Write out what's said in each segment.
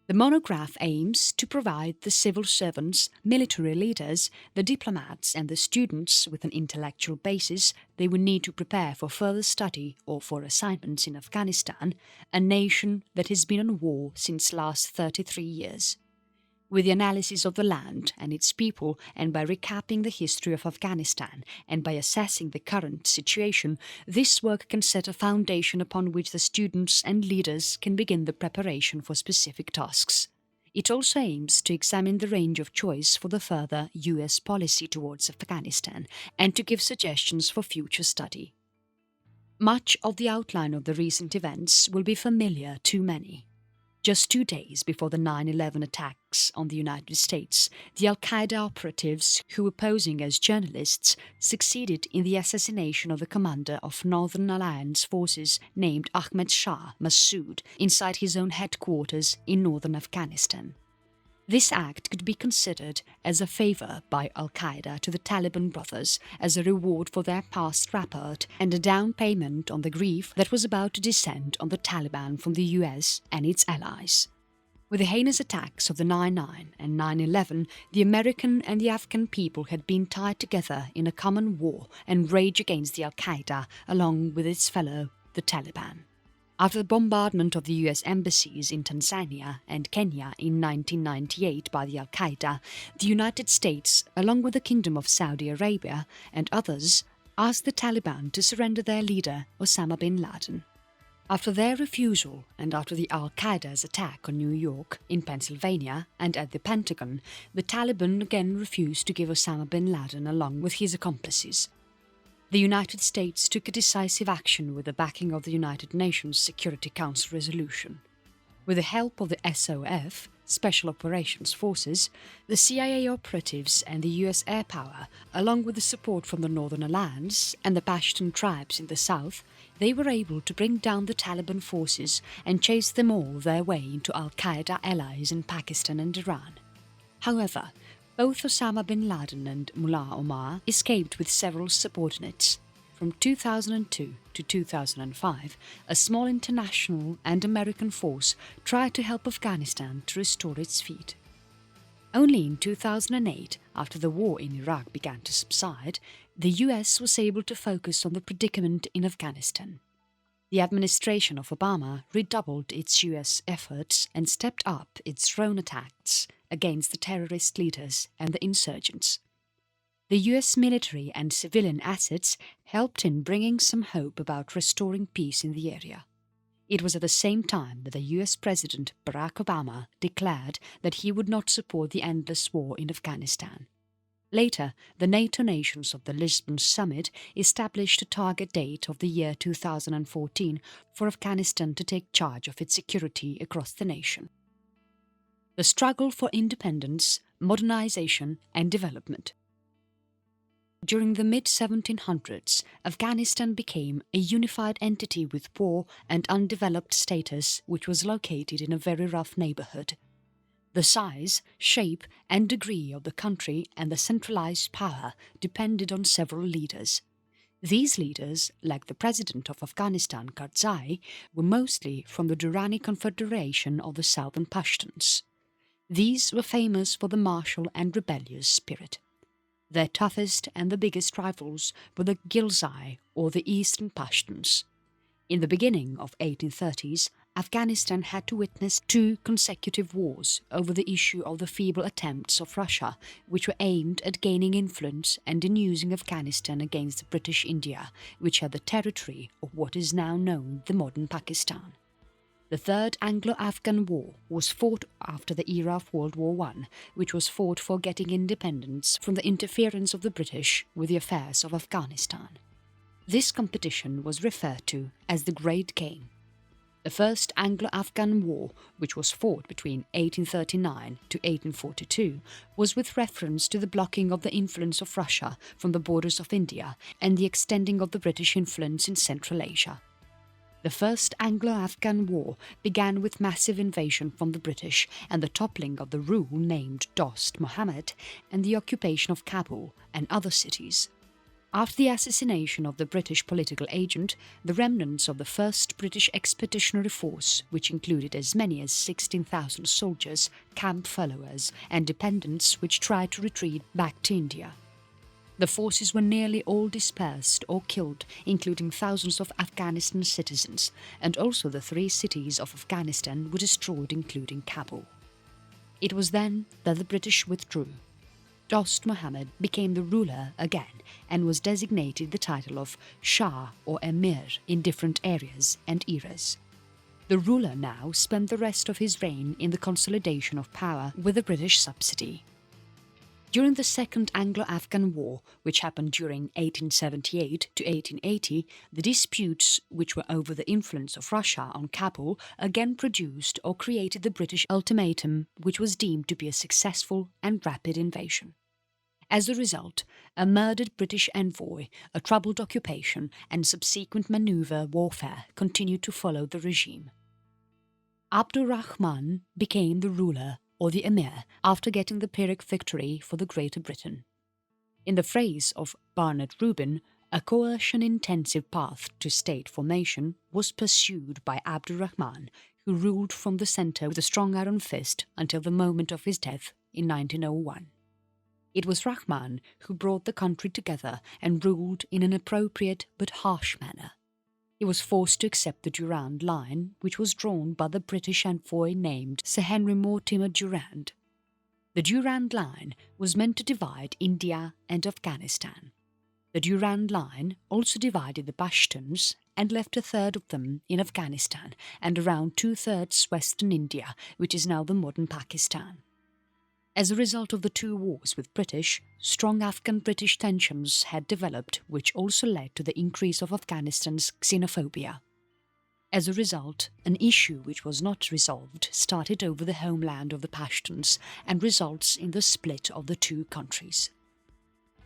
The monograph aims to provide the civil servants, military leaders, the diplomats and the students with an intellectual basis they would need to prepare for further study or for assignments in Afghanistan, a nation that has been on war since last 33 years. With the analysis of the land and its people, and by recapping the history of Afghanistan and by assessing the current situation, this work can set a foundation upon which the students and leaders can begin the preparation for specific tasks. It also aims to examine the range of choice for the further US policy towards Afghanistan and to give suggestions for future study. Much of the outline of the recent events will be familiar to many. Just 2 days before the 9/11 attacks on the United States, the Al-Qaeda operatives who were posing as journalists succeeded in the assassination of the commander of Northern Alliance forces named Ahmed Shah Massoud inside his own headquarters in northern Afghanistan. This act could be considered as a favour by Al-Qaeda to the Taliban brothers as a reward for their past rapport and a down payment on the grief that was about to descend on the Taliban from the US and its allies. With the heinous attacks of the 9/9 and 9/11, the American and the Afghan people had been tied together in a common war and rage against the Al-Qaeda along with its fellow, the Taliban. After the bombardment of the US embassies in Tanzania and Kenya in 1998 by the Al-Qaeda, the United States, along with the Kingdom of Saudi Arabia and others, asked the Taliban to surrender their leader, Osama bin Laden. After their refusal and after the Al-Qaeda's attack on New York, in Pennsylvania and at the Pentagon, the Taliban again refused to give Osama bin Laden along with his accomplices. The United States took a decisive action with the backing of the United Nations Security Council resolution. With the help of the SOF, Special Operations Forces, the CIA operatives and the US air power, along with the support from the Northern Alliance and the Pashtun tribes in the south, they were able to bring down the Taliban forces and chase them all their way into Al-Qaeda allies in Pakistan and Iran. However, both Osama bin Laden and Mullah Omar escaped with several subordinates. From 2002 to 2005, a small international and American force tried to help Afghanistan to restore its feet. Only in 2008, after the war in Iraq began to subside, the US was able to focus on the predicament in Afghanistan. The administration of Obama redoubled its US efforts and stepped up its drone attacks against the terrorist leaders and the insurgents. The US military and civilian assets helped in bringing some hope about restoring peace in the area. It was at the same time that the US President Barack Obama declared that he would not support the endless war in Afghanistan. Later, the NATO nations of the Lisbon Summit established a target date of the year 2014 for Afghanistan to take charge of its security across the nation. The struggle for independence, modernization and development. During the mid-1700s, Afghanistan became a unified entity with poor and undeveloped status which was located in a very rough neighborhood. The size, shape and degree of the country and the centralized power depended on several leaders. These leaders, like the President of Afghanistan Karzai, were mostly from the Durrani Confederation of the Southern Pashtuns. These were famous for the martial and rebellious spirit. Their toughest and the biggest rivals were the Ghilzai or the Eastern Pashtuns. In the beginning of 1830s, Afghanistan had to witness 2 consecutive wars over the issue of the feeble attempts of Russia, which were aimed at gaining influence and in using Afghanistan against the British India, which had the territory of what is now known the modern Pakistan. The Third Anglo-Afghan War was fought after the era of World War I, which was fought for getting independence from the interference of the British with the affairs of Afghanistan. This competition was referred to as the Great Game. The First Anglo-Afghan War, which was fought between 1839 to 1842, was with reference to the blocking of the influence of Russia from the borders of India and the extending of the British influence in Central Asia. The First Anglo-Afghan War began with massive invasion from the British and the toppling of the rule named Dost Muhammad and the occupation of Kabul and other cities. After the assassination of the British political agent, the remnants of the first British expeditionary force, which included as many as 16,000 soldiers, camp followers and dependents which tried to retreat back to India. The forces were nearly all dispersed or killed, including thousands of Afghanistan citizens, and also the 3 cities of Afghanistan were destroyed, including Kabul. It was then that the British withdrew. Dost Muhammad became the ruler again and was designated the title of Shah or Emir in different areas and eras. The ruler now spent the rest of his reign in the consolidation of power with the British subsidy. During the Second Anglo-Afghan War, which happened during 1878 to 1880, the disputes, which were over the influence of Russia on Kabul, again produced or created the British ultimatum, which was deemed to be a successful and rapid invasion. As a result, a murdered British envoy, a troubled occupation and subsequent maneuver warfare continued to follow the regime. Abdur Rahman became the ruler or the Emir after getting the Pyrrhic victory for the Greater Britain. In the phrase of Barnett Rubin, a coercion-intensive path to state formation was pursued by Abdur Rahman, who ruled from the centre with a strong iron fist until the moment of his death in 1901. It was Rahman who brought the country together and ruled in an appropriate but harsh manner. He was forced to accept the Durand Line, which was drawn by the British envoy named Sir Henry Mortimer Durand. The Durand Line was meant to divide India and Afghanistan. The Durand Line also divided the Pashtuns and left a third of them in Afghanistan and around 2/3 western India, which is now the modern Pakistan. As a result of the 2 wars with British, strong Afghan-British tensions had developed, which also led to the increase of Afghanistan's xenophobia. As a result, an issue which was not resolved started over the homeland of the Pashtuns and results in the split of the 2 countries.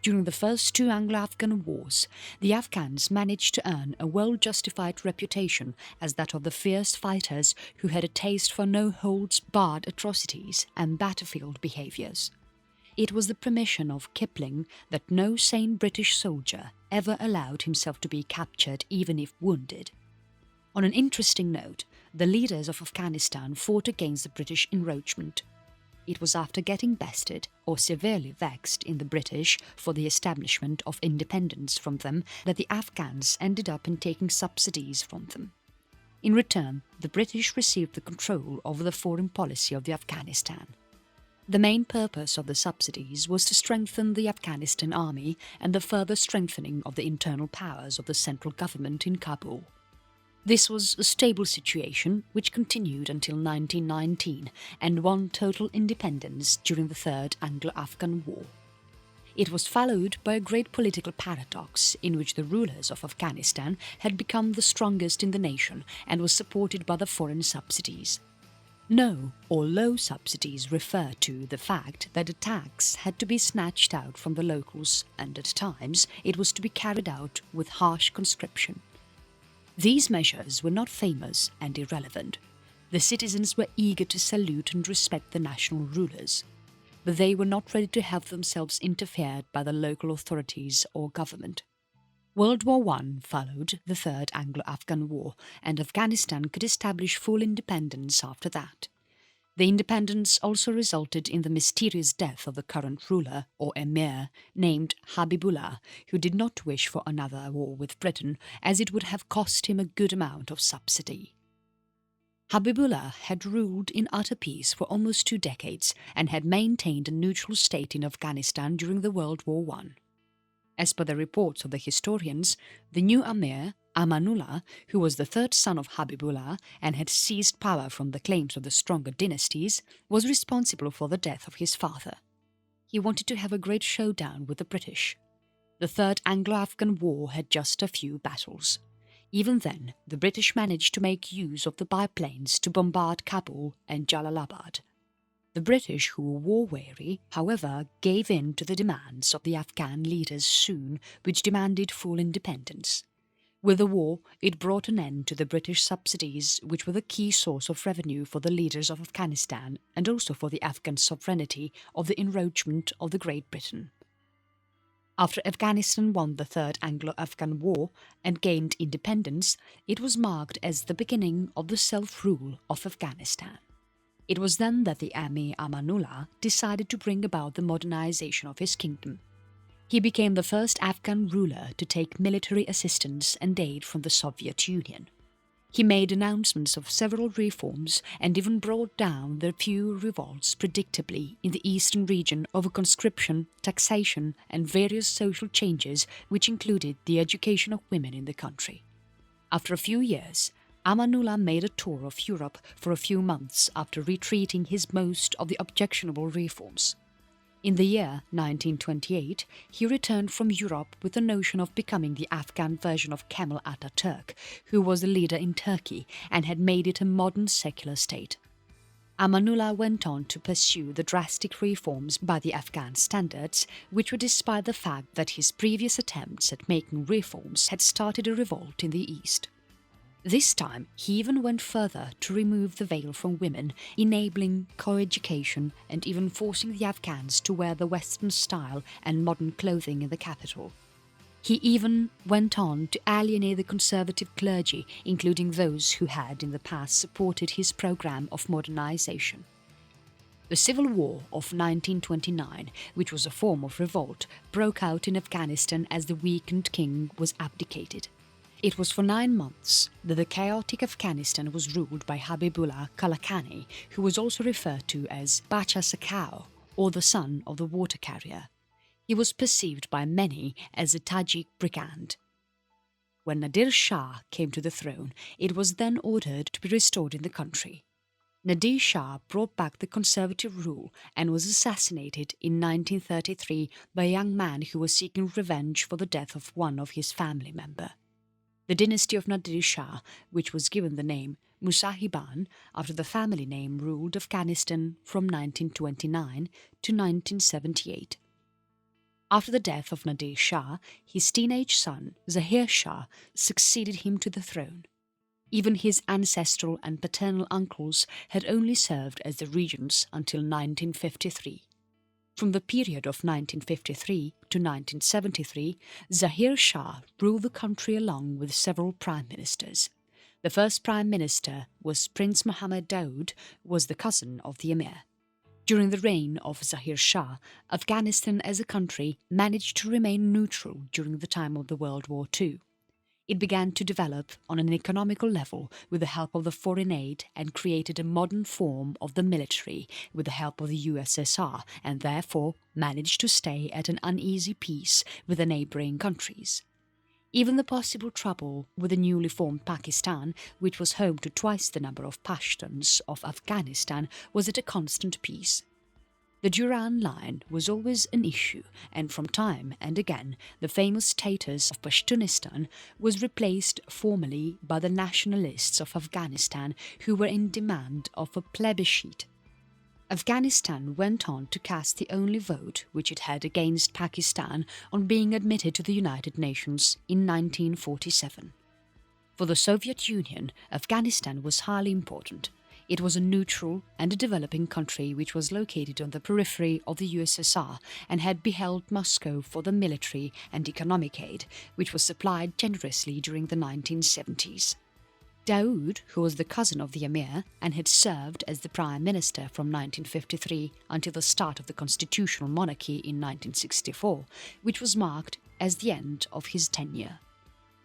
During the first 2 Anglo-Afghan wars, the Afghans managed to earn a well-justified reputation as that of the fierce fighters who had a taste for no-holds-barred atrocities and battlefield behaviours. It was the permission of Kipling that no sane British soldier ever allowed himself to be captured even if wounded. On an interesting note, the leaders of Afghanistan fought against the British encroachment. It was after getting bested or severely vexed in the British for the establishment of independence from them that the Afghans ended up in taking subsidies from them. In return, the British received the control over the foreign policy of the Afghanistan. The main purpose of the subsidies was to strengthen the Afghanistan army and the further strengthening of the internal powers of the central government in Kabul. This was a stable situation which continued until 1919 and won total independence during the Third Anglo-Afghan War. It was followed by a great political paradox in which the rulers of Afghanistan had become the strongest in the nation and was supported by the foreign subsidies. No or low subsidies refer to the fact that the tax had to be snatched out from the locals and at times it was to be carried out with harsh conscription. These measures were not famous and irrelevant. The citizens were eager to salute and respect the national rulers, but they were not ready to have themselves interfered by the local authorities or government. World War I followed the Third Anglo-Afghan War, and Afghanistan could establish full independence after that. The independence also resulted in the mysterious death of the current ruler, or emir, named Habibullah, who did not wish for another war with Britain, as it would have cost him a good amount of subsidy. Habibullah had ruled in utter peace for almost 2 decades and had maintained a neutral state in Afghanistan during the World War I. As per the reports of the historians, the new Emir, Amanullah, who was the 3rd son of Habibullah and had seized power from the claims of the stronger dynasties, was responsible for the death of his father. He wanted to have a great showdown with the British. The Third Anglo-Afghan War had just a few battles. Even then, the British managed to make use of the biplanes to bombard Kabul and Jalalabad. The British, who were war-weary, however, gave in to the demands of the Afghan leaders soon, which demanded full independence. With the war, it brought an end to the British subsidies, which were the key source of revenue for the leaders of Afghanistan and also for the Afghan sovereignty of the encroachment of the Great Britain. After Afghanistan won the Third Anglo-Afghan War and gained independence, it was marked as the beginning of the self-rule of Afghanistan. It was then that the Emir Amanullah decided to bring about the modernization of his kingdom. He became the first Afghan ruler to take military assistance and aid from the Soviet Union. He made announcements of several reforms and even brought down the few revolts predictably in the eastern region over conscription, taxation and various social changes which included the education of women in the country. After a few years, Amanullah made a tour of Europe for a few months after retreating his most of the objectionable reforms. In the year 1928, he returned from Europe with the notion of becoming the Afghan version of Kemal Ataturk, who was the leader in Turkey and had made it a modern secular state. Amanullah went on to pursue the drastic reforms by the Afghan standards, which were despite the fact that his previous attempts at making reforms had started a revolt in the East. This time, he even went further to remove the veil from women, enabling co-education and even forcing the Afghans to wear the Western style and modern clothing in the capital. He even went on to alienate the conservative clergy, including those who had in the past supported his program of modernization. The Civil War of 1929, which was a form of revolt, broke out in Afghanistan as the weakened king was abdicated. It was for 9 months that the chaotic Afghanistan was ruled by Habibullah Kalakani, who was also referred to as Bacha Sakau, or the son of the water carrier. He was perceived by many as a Tajik brigand. When Nadir Shah came to the throne, it was then ordered to be restored in the country. Nadir Shah brought back the conservative rule and was assassinated in 1933 by a young man who was seeking revenge for the death of one of his family members. The dynasty of Nadir Shah, which was given the name Musahiban after the family name, ruled Afghanistan from 1929 to 1978. After the death of Nadir Shah, his teenage son, Zahir Shah, succeeded him to the throne. Even his ancestral and paternal uncles had only served as the regents until 1953. From the period of 1953 to 1973, Zahir Shah ruled the country along with several prime ministers. The first prime minister was Prince Mohammed Daoud, who was the cousin of the emir. During the reign of Zahir Shah, Afghanistan as a country managed to remain neutral during the time of the World War II. It began to develop on an economical level with the help of the foreign aid and created a modern form of the military with the help of the USSR, and therefore managed to stay at an uneasy peace with the neighbouring countries. Even the possible trouble with the newly formed Pakistan, which was home to twice the number of Pashtuns of Afghanistan, was at a constant peace. The Durand Line was always an issue, and from time and again the famous status of Pashtunistan was replaced formally by the nationalists of Afghanistan, who were in demand of a plebiscite. Afghanistan went on to cast the only vote which it had against Pakistan on being admitted to the United Nations in 1947. For the Soviet Union, Afghanistan was highly important. It was a neutral and a developing country which was located on the periphery of the USSR and had beheld Moscow for the military and economic aid, which was supplied generously during the 1970s. Daoud, who was the cousin of the emir and had served as the prime minister from 1953 until the start of the constitutional monarchy in 1964, which was marked as the end of his tenure.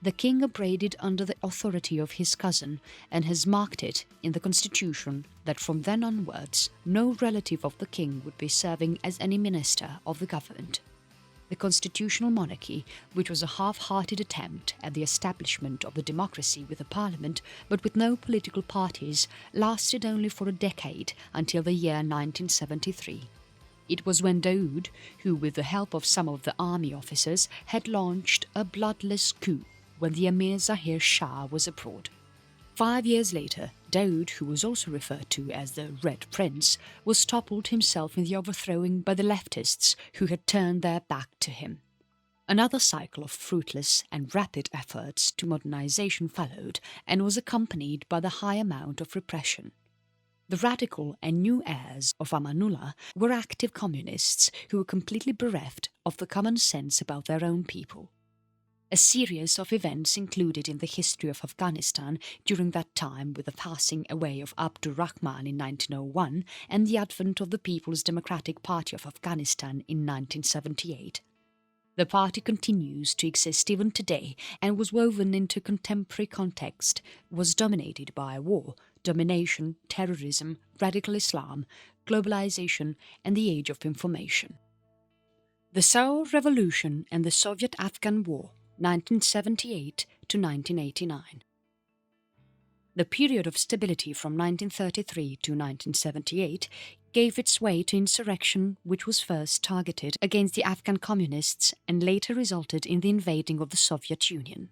The king operated under the authority of his cousin and has marked it in the constitution that from then onwards no relative of the king would be serving as any minister of the government. The constitutional monarchy, which was a half-hearted attempt at the establishment of the democracy with a parliament but with no political parties, lasted only for a decade until the year 1973. It was when Daoud, who with the help of some of the army officers had launched a bloodless coup, when the Emir Zahir Shah was abroad. 5 years later, Daoud, who was also referred to as the Red Prince, was toppled himself in the overthrowing by the leftists who had turned their back to him. Another cycle of fruitless and rapid efforts to modernization followed and was accompanied by the high amount of repression. The radical and new heirs of Amanullah were active communists who were completely bereft of the common sense about their own people. A series of events included in the history of Afghanistan during that time, with the passing away of Abdur Rahman in 1901 and the advent of the People's Democratic Party of Afghanistan in 1978. The party continues to exist even today and was woven into contemporary context, was dominated by war, domination, terrorism, radical Islam, globalization and the age of information. The Saur Revolution and the Soviet-Afghan War, 1978 to 1989. The period of stability from 1933 to 1978 gave its way to insurrection, which was first targeted against the Afghan communists and later resulted in the invading of the Soviet Union.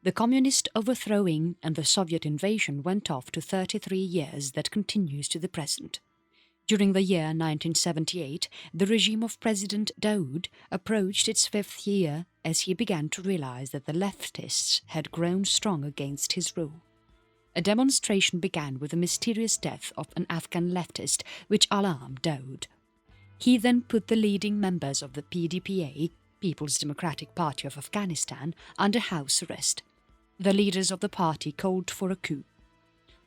The communist overthrowing and the Soviet invasion went off to 33 years that continues to the present. During the year 1978, the regime of President Daoud approached its 5th year as he began to realize that the leftists had grown strong against his rule. A demonstration began with the mysterious death of an Afghan leftist, which alarmed Daoud. He then put the leading members of the PDPA, People's Democratic Party of Afghanistan, under house arrest. The leaders of the party called for a coup.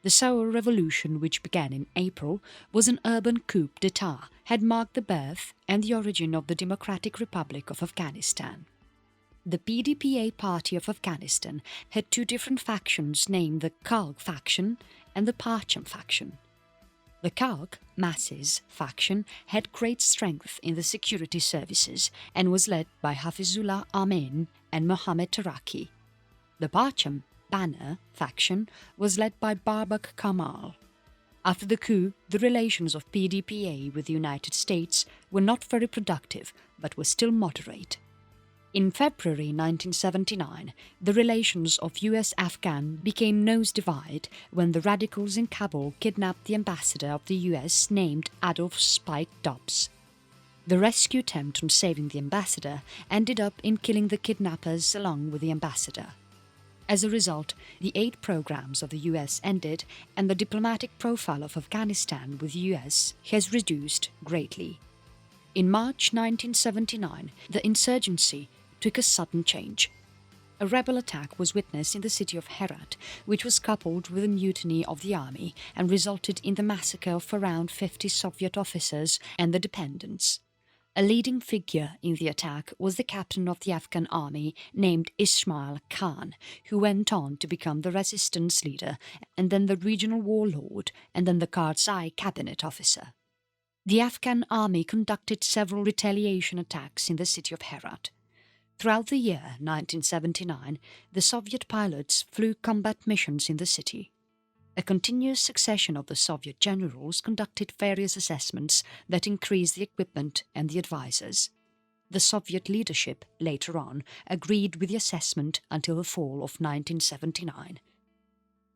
The Saur Revolution, which began in April, was an urban coup d'etat, had marked the birth and the origin of the Democratic Republic of Afghanistan. The PDPA Party of Afghanistan had two different factions named the Khalq faction and the Parcham faction. The Khalq masses faction had great strength in the security services and was led by Hafizullah Amin and Mohammad Taraki. The Parcham Banner faction was led by Babak Kamal. After the coup, the relations of PDPA with the United States were not very productive but were still moderate. In February 1979, the relations of US-Afghan became nose-divide when the radicals in Kabul kidnapped the ambassador of the US named Adolf Spike Dobbs. The rescue attempt on saving the ambassador ended up in killing the kidnappers along with the ambassador. As a result, the aid programs of the US ended and the diplomatic profile of Afghanistan with the US has reduced greatly. In March 1979, the insurgency took a sudden change. A rebel attack was witnessed in the city of Herat, which was coupled with a mutiny of the army and resulted in the massacre of around 50 Soviet officers and their dependents. A leading figure in the attack was the captain of the Afghan army named Ismail Khan, who went on to become the resistance leader and then the regional warlord and then the Karzai cabinet officer. The Afghan army conducted several retaliation attacks in the city of Herat. Throughout the year 1979, the Soviet pilots flew combat missions in the city. A continuous succession of the Soviet generals conducted various assessments that increased the equipment and the advisors. The Soviet leadership, later on, agreed with the assessment until the fall of 1979.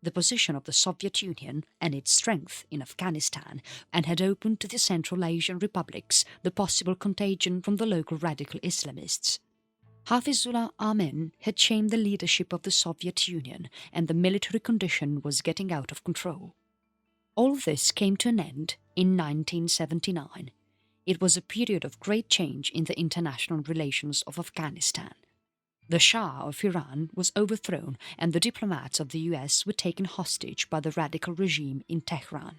The position of the Soviet Union and its strength in Afghanistan and had opened to the Central Asian republics the possible contagion from the local radical Islamists. Hafizullah Amin had shamed the leadership of the Soviet Union and the military condition was getting out of control. All this came to an end in 1979. It was a period of great change in the international relations of Afghanistan. The Shah of Iran was overthrown and the diplomats of the US were taken hostage by the radical regime in Tehran.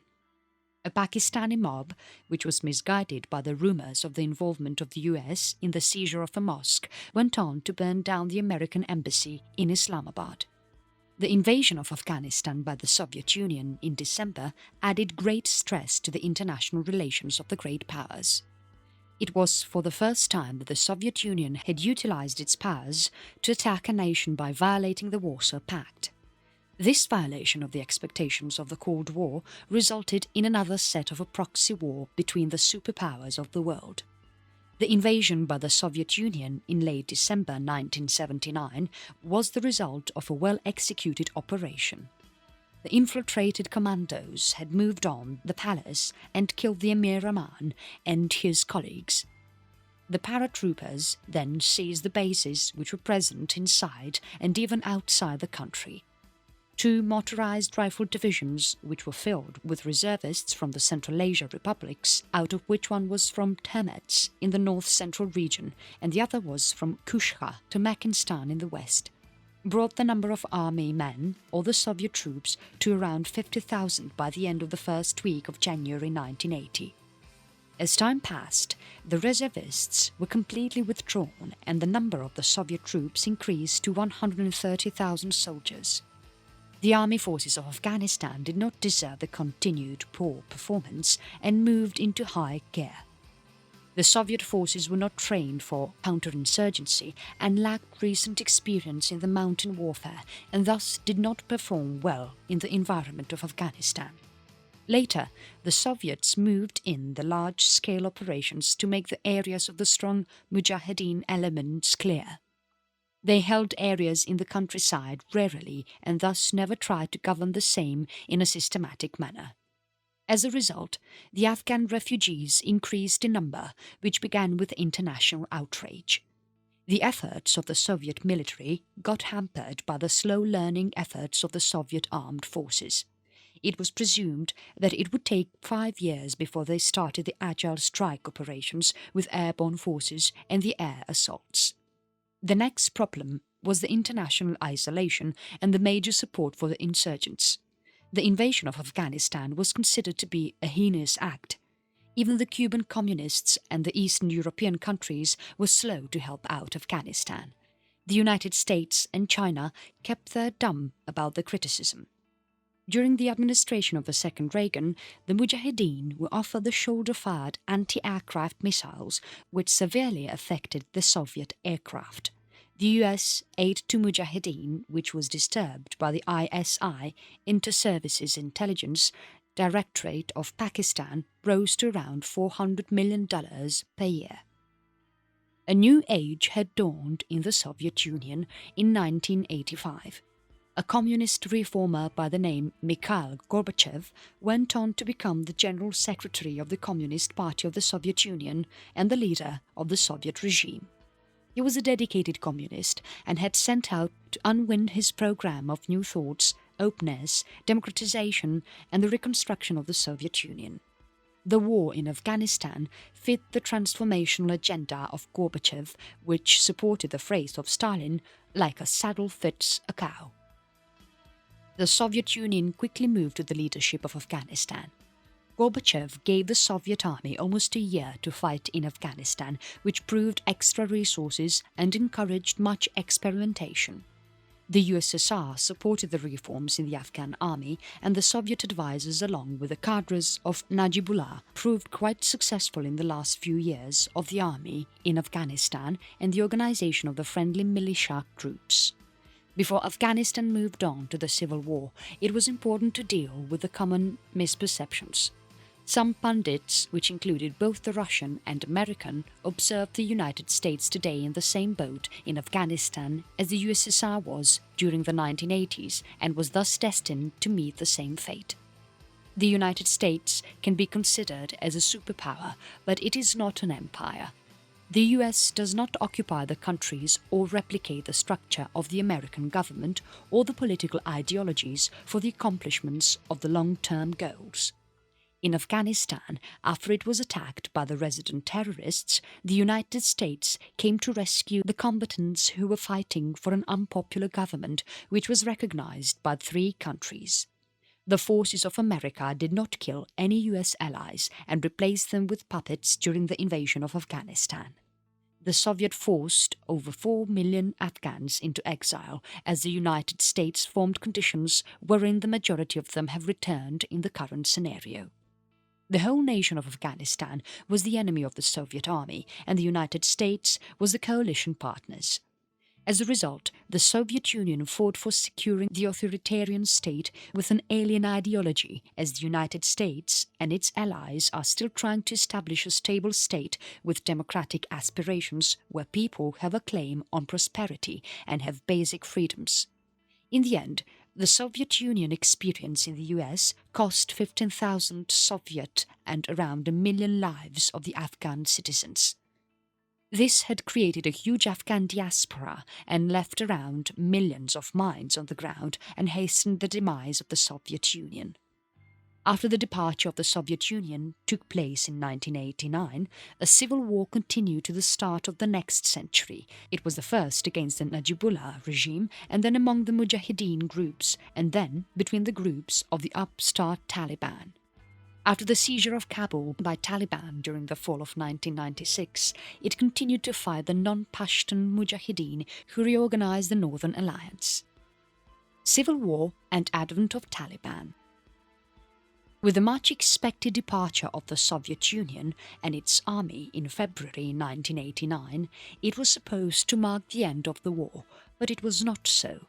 A Pakistani mob, which was misguided by the rumors of the involvement of the US in the seizure of a mosque, went on to burn down the American embassy in Islamabad. The invasion of Afghanistan by the Soviet Union in December added great stress to the international relations of the great powers. It was for the first time that the Soviet Union had utilized its powers to attack a nation by violating the Warsaw Pact. This violation of the expectations of the Cold War resulted in another set of a proxy war between the superpowers of the world. The invasion by the Soviet Union in late December 1979 was the result of a well-executed operation. The infiltrated commandos had moved on the palace and killed the Emir Rahman and his colleagues. The paratroopers then seized the bases which were present inside and even outside the country. Two motorized rifle divisions, which were filled with reservists from the Central Asia republics, out of which one was from Termets in the north-central region and the other was from Kushka to Turkmenistan in the west, brought the number of army men, or the Soviet troops, to around 50,000 by the end of the first week of January 1980. As time passed, the reservists were completely withdrawn and the number of the Soviet troops increased to 130,000 soldiers. The army forces of Afghanistan did not deserve the continued poor performance and moved into high gear. The Soviet forces were not trained for counterinsurgency and lacked recent experience in the mountain warfare and thus did not perform well in the environment of Afghanistan. Later, the Soviets moved in the large-scale operations to make the areas of the strong Mujahideen elements clear. They held areas in the countryside rarely and thus never tried to govern the same in a systematic manner. As a result, the Afghan refugees increased in number, which began with international outrage. The efforts of the Soviet military got hampered by the slow-learning efforts of the Soviet armed forces. It was presumed that it would take 5 years before they started the agile strike operations with airborne forces and the air assaults. The next problem was the international isolation and the major support for the insurgents. The invasion of Afghanistan was considered to be a heinous act. Even the Cuban communists and the Eastern European countries were slow to help out Afghanistan. The United States and China kept their dumb about the criticism. During the administration of the second Reagan, the Mujahideen were offered the shoulder-fired anti-aircraft missiles, which severely affected the Soviet aircraft. The US aid to Mujahideen, which was disturbed by the ISI, Inter-Services Intelligence Directorate of Pakistan, rose to around $400 million per year. A new age had dawned in the Soviet Union in 1985. A communist reformer by the name Mikhail Gorbachev went on to become the General Secretary of the Communist Party of the Soviet Union and the leader of the Soviet regime. He was a dedicated communist and had set out to unwind his program of new thoughts, openness, democratization and the reconstruction of the Soviet Union. The war in Afghanistan fit the transformational agenda of Gorbachev, which supported the phrase of Stalin, "like a saddle fits a cow." The Soviet Union quickly moved to the leadership of Afghanistan. Gorbachev gave the Soviet army almost a year to fight in Afghanistan, which proved extra resources and encouraged much experimentation. The USSR supported the reforms in the Afghan army, and the Soviet advisors along with the cadres of Najibullah proved quite successful in the last few years of the army in Afghanistan and the organization of the friendly militia groups. Before Afghanistan moved on to the civil war, it was important to deal with the common misperceptions. Some pundits, which included both the Russian and American, observed the United States today in the same boat in Afghanistan as the USSR was during the 1980s and was thus destined to meet the same fate. The United States can be considered as a superpower, but it is not an empire. The US does not occupy the countries or replicate the structure of the American government or the political ideologies for the accomplishments of the long-term goals. In Afghanistan, after it was attacked by the resident terrorists, the United States came to rescue the combatants who were fighting for an unpopular government which was recognized by 3 countries. The forces of America did not kill any US allies and replaced them with puppets during the invasion of Afghanistan. The Soviet forced over 4 million Afghans into exile as the United States formed conditions wherein the majority of them have returned in the current scenario. The whole nation of Afghanistan was the enemy of the Soviet army and the United States was the coalition partners. As a result, the Soviet Union fought for securing the authoritarian state with an alien ideology, as the United States and its allies are still trying to establish a stable state with democratic aspirations where people have a claim on prosperity and have basic freedoms. In the end, the Soviet Union experience in the US cost 15,000 Soviet and around 1 million lives of the Afghan citizens. This had created a huge Afghan diaspora and left around millions of mines on the ground and hastened the demise of the Soviet Union. After the departure of the Soviet Union took place in 1989, a civil war continued to the start of the next century. It was the first against the Najibullah regime and then among the Mujahideen groups and then between the groups of the upstart Taliban. After the seizure of Kabul by Taliban during the fall of 1996, it continued to fight the non-Pashtun Mujahideen who reorganized the Northern Alliance. Civil War and advent of Taliban. With the much expected departure of the Soviet Union and its army in February 1989, it was supposed to mark the end of the war, but it was not so.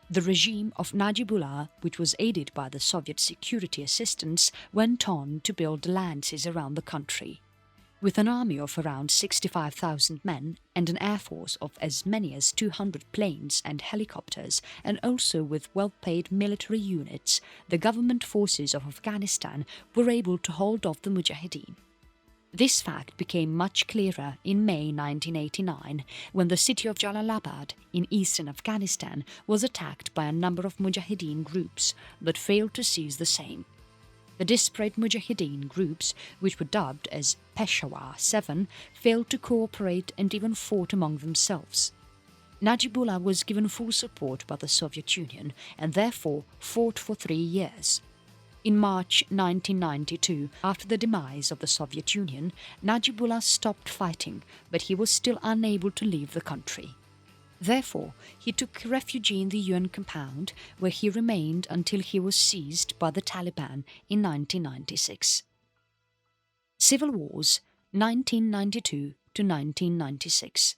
The regime of Najibullah, which was aided by the Soviet security assistance, went on to build alliances around the country. With an army of around 65,000 men and an air force of as many as 200 planes and helicopters, and also with well-paid military units, the government forces of Afghanistan were able to hold off the Mujahideen. This fact became much clearer in May 1989 when the city of Jalalabad in eastern Afghanistan was attacked by a number of Mujahideen groups but failed to seize the same. The disparate Mujahideen groups, which were dubbed as Peshawar 7, failed to cooperate and even fought among themselves. Najibullah was given full support by the Soviet Union and therefore fought for 3 years. In March 1992, after the demise of the Soviet Union, Najibullah stopped fighting, but he was still unable to leave the country. Therefore, he took refuge in the UN compound, where he remained until he was seized by the Taliban in 1996. Civil Wars, 1992 to 1996.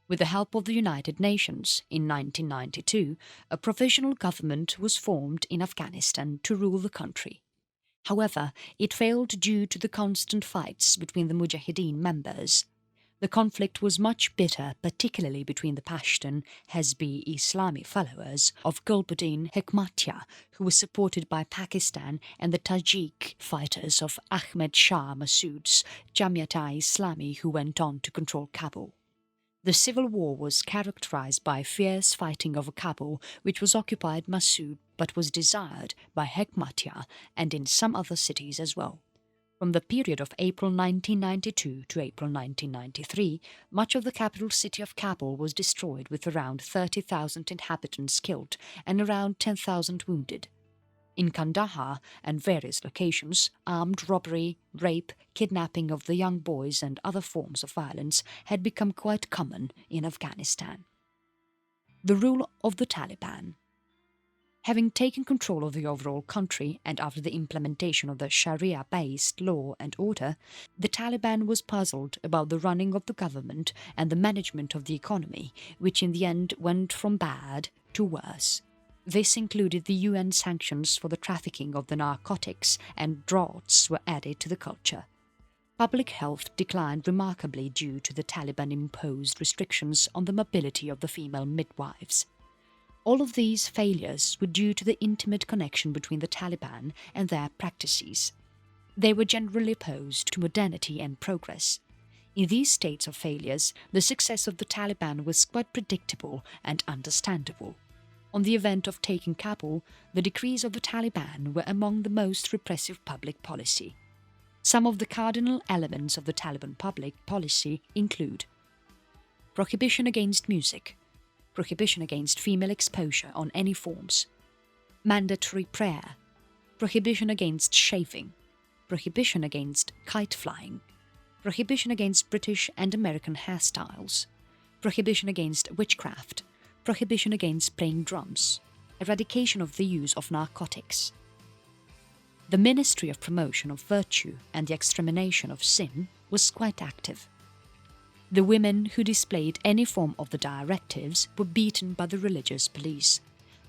With the help of the United Nations, in 1992, a provisional government was formed in Afghanistan to rule the country. However, it failed due to the constant fights between the Mujahideen members. The conflict was much bitter, particularly between the Pashtun Hezbi Islami followers of Gulbuddin Hekmatyar, who was supported by Pakistan, and the Tajik fighters of Ahmed Shah Massoud's Jamiat-e-Islami, who went on to control Kabul. The civil war was characterized by fierce fighting over Kabul, which was occupied by Massoud but was desired by Hekmatyar and in some other cities as well. From the period of April 1992 to April 1993, much of the capital city of Kabul was destroyed with around 30,000 inhabitants killed and around 10,000 wounded. In Kandahar and various locations, armed robbery, rape, kidnapping of the young boys and other forms of violence had become quite common in Afghanistan. The rule of the Taliban. Having taken control of the overall country and after the implementation of the Sharia-based law and order, the Taliban was puzzled about the running of the government and the management of the economy, which in the end went from bad to worse. This included the UN sanctions for the trafficking of the narcotics, and droughts were added to the culture. Public health declined remarkably due to the Taliban-imposed restrictions on the mobility of the female midwives. All of these failures were due to the intimate connection between the Taliban and their practices. They were generally opposed to modernity and progress. In these states of failures, the success of the Taliban was quite predictable and understandable. On the event of taking Kabul, the decrees of the Taliban were among the most repressive public policy. Some of the cardinal elements of the Taliban public policy include prohibition against music, prohibition against female exposure on any forms, mandatory prayer, prohibition against shaving, prohibition against kite flying, prohibition against British and American hairstyles, prohibition against witchcraft, prohibition against playing drums, eradication of the use of narcotics. The Ministry of Promotion of Virtue and the Extermination of Sin was quite active. The women who displayed any form of the directives were beaten by the religious police.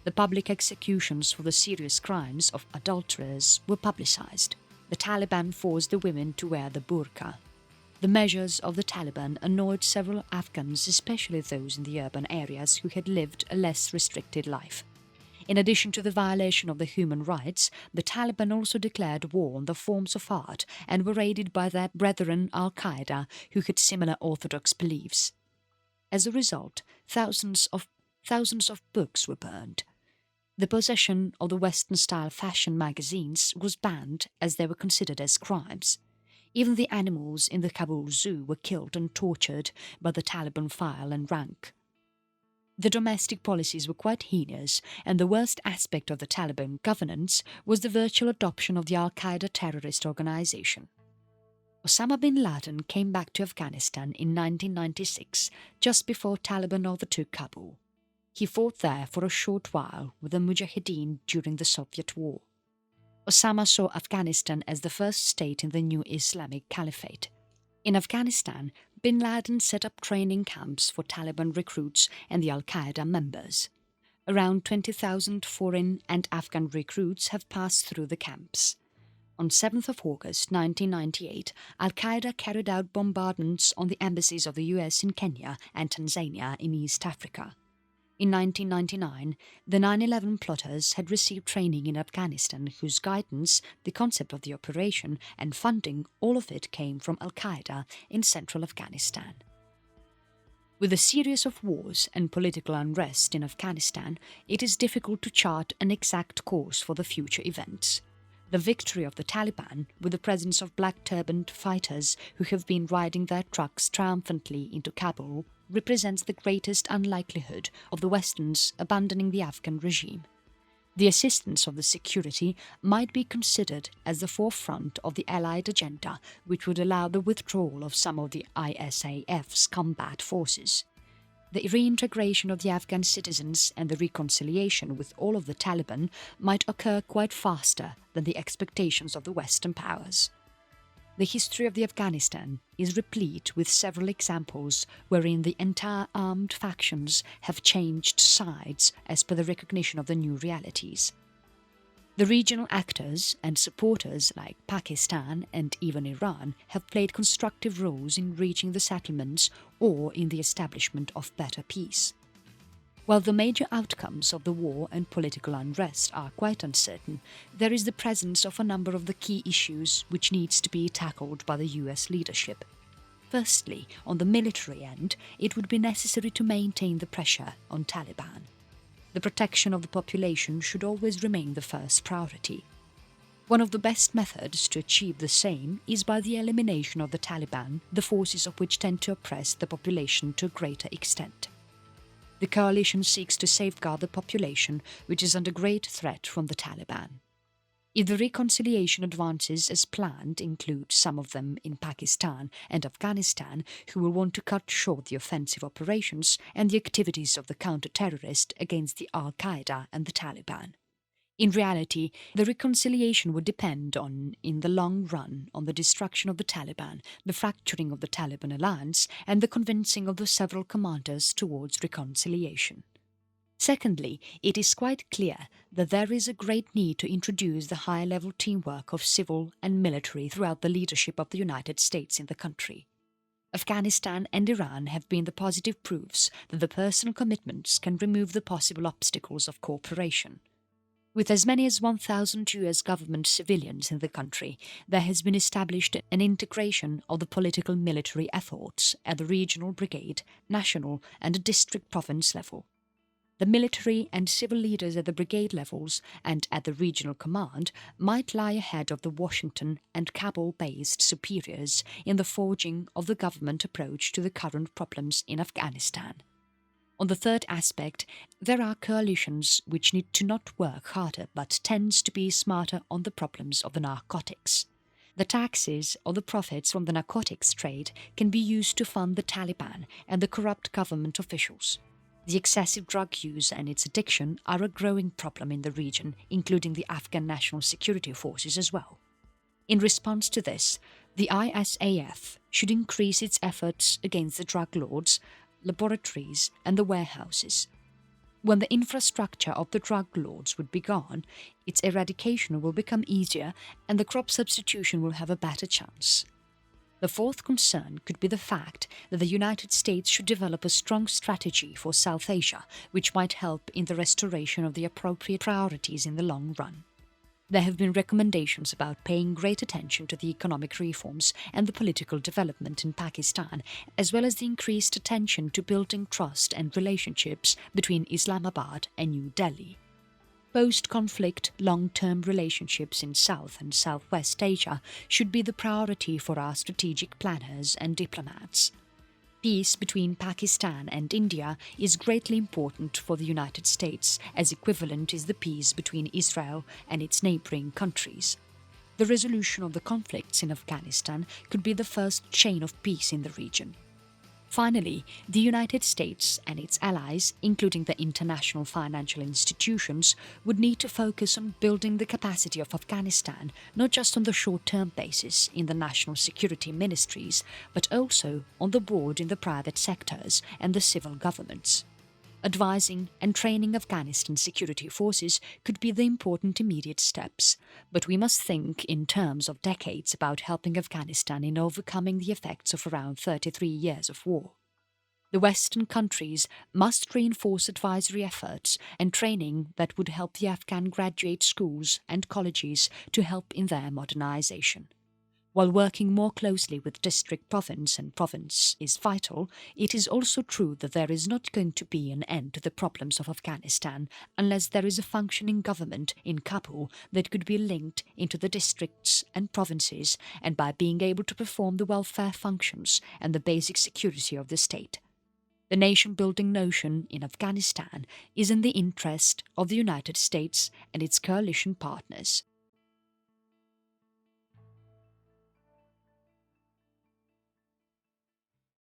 The public executions for the serious crimes of adulterers were publicized. The Taliban forced the women to wear the burqa. The measures of the Taliban annoyed several Afghans, especially those in the urban areas who had lived a less restricted life. In addition to the violation of the human rights, the Taliban also declared war on the forms of art and were aided by their brethren Al-Qaeda, who had similar orthodox beliefs. As a result, thousands of books were burned. The possession of the Western-style fashion magazines was banned as they were considered as crimes. Even the animals in the Kabul zoo were killed and tortured by the Taliban file and rank. The domestic policies were quite heinous, and the worst aspect of the Taliban governance was the virtual adoption of the Al-Qaeda terrorist organization. Osama bin Laden came back to Afghanistan in 1996, just before Taliban overtook Kabul. He fought there for a short while with the Mujahideen during the Soviet War. Osama saw Afghanistan as the first state in the new Islamic Caliphate. In Afghanistan, bin Laden set up training camps for Taliban recruits and the Al-Qaeda members. Around 20,000 foreign and Afghan recruits have passed through the camps. On 7th of August 1998, Al-Qaeda carried out bombardments on the embassies of the US in Kenya and Tanzania in East Africa. In 1999, the 9/11 plotters had received training in Afghanistan whose guidance, the concept of the operation and funding, all of it came from Al-Qaeda in central Afghanistan. With a series of wars and political unrest in Afghanistan, it is difficult to chart an exact course for the future events. The victory of the Taliban, with the presence of black-turbaned fighters who have been riding their trucks triumphantly into Kabul, represents the greatest unlikelihood of the Westerns abandoning the Afghan regime. The assistance of the security might be considered as the forefront of the Allied agenda, which would allow the withdrawal of some of the ISAF's combat forces. The reintegration of the Afghan citizens and the reconciliation with all of the Taliban might occur quite faster than the expectations of the Western powers. The history of Afghanistan is replete with several examples wherein the entire armed factions have changed sides as per the recognition of the new realities. The regional actors and supporters like Pakistan and even Iran have played constructive roles in reaching the settlements or in the establishment of better peace. While the major outcomes of the war and political unrest are quite uncertain, there is the presence of a number of the key issues which needs to be tackled by the US leadership. Firstly, on the military end, it would be necessary to maintain the pressure on Taliban. The protection of the population should always remain the first priority. One of the best methods to achieve the same is by the elimination of the Taliban, the forces of which tend to oppress the population to a greater extent. The coalition seeks to safeguard the population, which is under great threat from the Taliban. If the reconciliation advances as planned include some of them in Pakistan and Afghanistan who will want to cut short the offensive operations and the activities of the counter-terrorist against the Al-Qaeda and the Taliban. In reality, the reconciliation would depend on, in the long run, on the destruction of the Taliban, the fracturing of the Taliban alliance, and the convincing of the several commanders towards reconciliation. Secondly, it is quite clear that there is a great need to introduce the high-level teamwork of civil and military throughout the leadership of the United States in the country. Afghanistan and Iran have been the positive proofs that the personal commitments can remove the possible obstacles of cooperation. With as many as 1,000 US government civilians in the country, there has been established an integration of the political military efforts at the regional brigade, national and district province level. The military and civil leaders at the brigade levels and at the regional command might lie ahead of the Washington and Kabul-based superiors in the forging of the government approach to the current problems in Afghanistan. On the third aspect, there are coalitions which need to not work harder but tends to be smarter on the problems of the narcotics. The taxes or the profits from the narcotics trade can be used to fund the Taliban and the corrupt government officials. The excessive drug use and its addiction are a growing problem in the region, including the Afghan National Security Forces as well. In response to this, the ISAF should increase its efforts against the drug lords, laboratories and the warehouses. When the infrastructure of the drug lords would be gone, its eradication will become easier and the crop substitution will have a better chance. The fourth concern could be the fact that the United States should develop a strong strategy for South Asia, which might help in the restoration of the appropriate priorities in the long run. There have been recommendations about paying great attention to the economic reforms and the political development in Pakistan, as well as the increased attention to building trust and relationships between Islamabad and New Delhi. Post-conflict, long-term relationships in South and Southwest Asia should be the priority for our strategic planners and diplomats. Peace between Pakistan and India is greatly important for the United States, as equivalent is the peace between Israel and its neighbouring countries. The resolution of the conflicts in Afghanistan could be the first chain of peace in the region. Finally, the United States and its allies, including the international financial institutions, would need to focus on building the capacity of Afghanistan not just on the short-term basis in the national security ministries, but also on the board in the private sectors and the civil governments. Advising and training Afghanistan security forces could be the important immediate steps, but we must think in terms of decades about helping Afghanistan in overcoming the effects of around 33 years of war. The Western countries must reinforce advisory efforts and training that would help the Afghan graduate schools and colleges to help in their modernization. While working more closely with district, province and province is vital, it is also true that there is not going to be an end to the problems of Afghanistan unless there is a functioning government in Kabul that could be linked into the districts and provinces, and by being able to perform the welfare functions and the basic security of the state. The nation-building notion in Afghanistan is in the interest of the United States and its coalition partners.